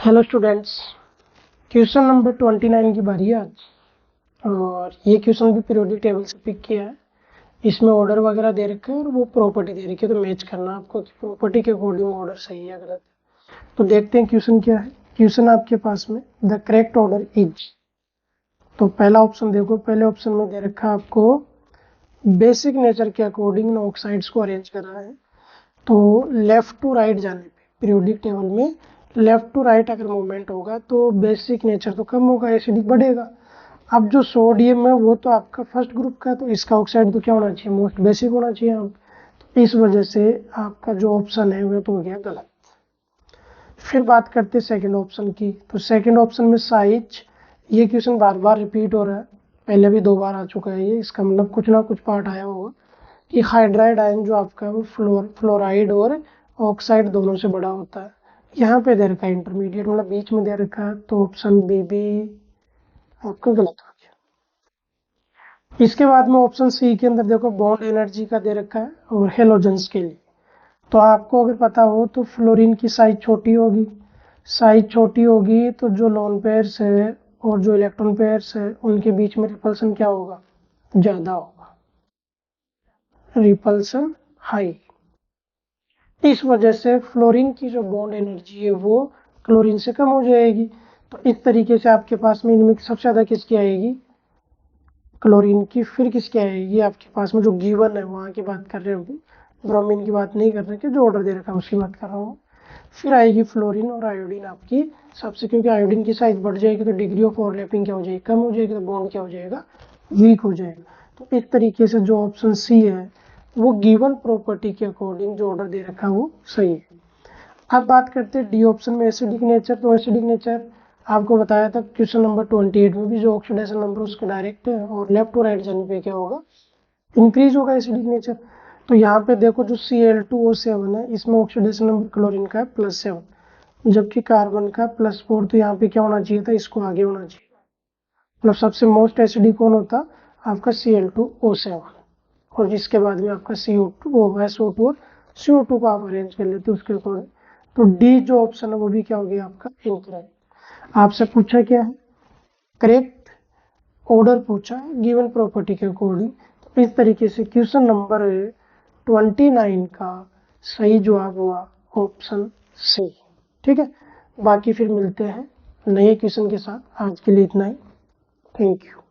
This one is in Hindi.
हेलो स्टूडेंट्स, क्वेश्चन नंबर 29 की बारी है आज। और ये क्वेश्चन भी पीरियोडिक टेबल से पिक किया है। इसमें ऑर्डर वगैरह दे रखे हैं और वो प्रॉपर्टी दे रखी है, तो मैच करना आपको कि प्रॉपर्टी के अकॉर्डिंग ऑर्डर सही है या गलत है। तो देखते हैं क्वेश्चन क्या है। क्वेश्चन आपके पास में द करेक्ट ऑर्डर इज, तो पहला ऑप्शन देखो। पहले ऑप्शन में दे रखा है आपको बेसिक नेचर के अकॉर्डिंग ऑक्साइड्स को अरेंज करना है। तो लेफ्ट टू राइट जाने पे पीरियोडिक टेबल में लेफ्ट टू राइट अगर मूवमेंट होगा तो बेसिक नेचर तो कम होगा, एसिडिक बढ़ेगा। अब जो सोडियम है वो तो आपका फर्स्ट ग्रुप का है, तो इसका ऑक्साइड तो क्या होना चाहिए, मोस्ट बेसिक होना चाहिए। तो इस वजह से आपका जो ऑप्शन है वो तो हो गया गलत। फिर बात करते हैं सेकंड ऑप्शन की। तो सेकंड ऑप्शन में साइज, ये क्वेश्चन बार बार रिपीट हो रहा है, पहले भी 2 बार आ चुका है ये। इसका मतलब कुछ ना कुछ पार्ट आया होगा कि हाइड्राइड आयन जो आपका वो फ्लोराइड और ऑक्साइड दोनों से बड़ा होता है। यहाँ पे दे रखा है इंटरमीडिएट, मतलब बीच में दे रखा है, तो ऑप्शन बी भी आपका गलत हो गया। इसके बाद में ऑप्शन सी के अंदर देखो बॉन्ड एनर्जी का दे रखा है और हेलोजेंस के लिए। तो आपको अगर पता हो तो फ्लोरीन की साइज छोटी होगी, साइज छोटी होगी तो जो लोन पेयर्स है और जो इलेक्ट्रॉन पेयर्स है उनके बीच में रिपल्सन क्या होगा, ज्यादा होगा, रिपल्सन हाई। इस वजह से फ्लोरीन की जो बॉन्ड एनर्जी है वो क्लोरीन से कम हो जाएगी। तो इस तरीके से आपके पास में इनमें सबसे ज्यादा किसकी आएगी, क्लोरीन की। फिर किसकी आएगी आपके पास में जो गिवन है वहां की बात कर रहे हैं, अभी ब्रोमीन की बात नहीं कर रहे कि जो ऑर्डर दे रखा है उसकी बात कर रहा हूँ। फिर आएगी फ्लोरीन और आयोडीन आपकी सबसे, क्योंकि आयोडीन की साइज बढ़ जाएगी तो डिग्री ऑफ ओवरलैपिंग क्या हो जाएगी, कम हो जाएगी, तो बॉन्ड क्या हो जाएगा, वीक हो जाएगा। तो इस तरीके से जो ऑप्शन सी है वो गिवन प्रॉपर्टी के अकॉर्डिंग जो ऑर्डर दे रखा है वो सही है। अब बात करते हैं डी ऑप्शन में एसिडिक नेचर। तो एसिडिक नेचर आपको बताया था क्वेश्चन नंबर 28 में भी, जो ऑक्सीडेशन नंबर उसका डायरेक्ट है और लेफ्ट टू राइट जाने पे क्या होगा, इंक्रीज होगा एसिडिक नेचर। तो यहाँ पे देखो जो Cl2O7 है इसमें ऑक्सीडेशन नंबर क्लोरीन का है +7, जबकि कार्बन का +4। तो यहाँ पे क्या होना चाहिए था, इसको आगे होना चाहिए। मतलब सबसे मोस्ट एसिडिक कौन होता, आपका Cl2O7, और जिसके बाद में आपका SO2 और CO2 को आप अरेंज कर लेते उसके अकॉर्डिंग। तो डी जो ऑप्शन है वो भी क्या हो गया आपका इनकरेक्ट। आपसे पूछा क्या है, करेक्ट ऑर्डर पूछा है गिवन प्रॉपर्टी के अकॉर्डिंग। तो इस तरीके से क्वेश्चन नंबर 29 का सही जवाब हुआ ऑप्शन सी। ठीक है, बाकी फिर मिलते हैं नए क्वेश्चन के साथ। आज के लिए इतना ही, थैंक यू।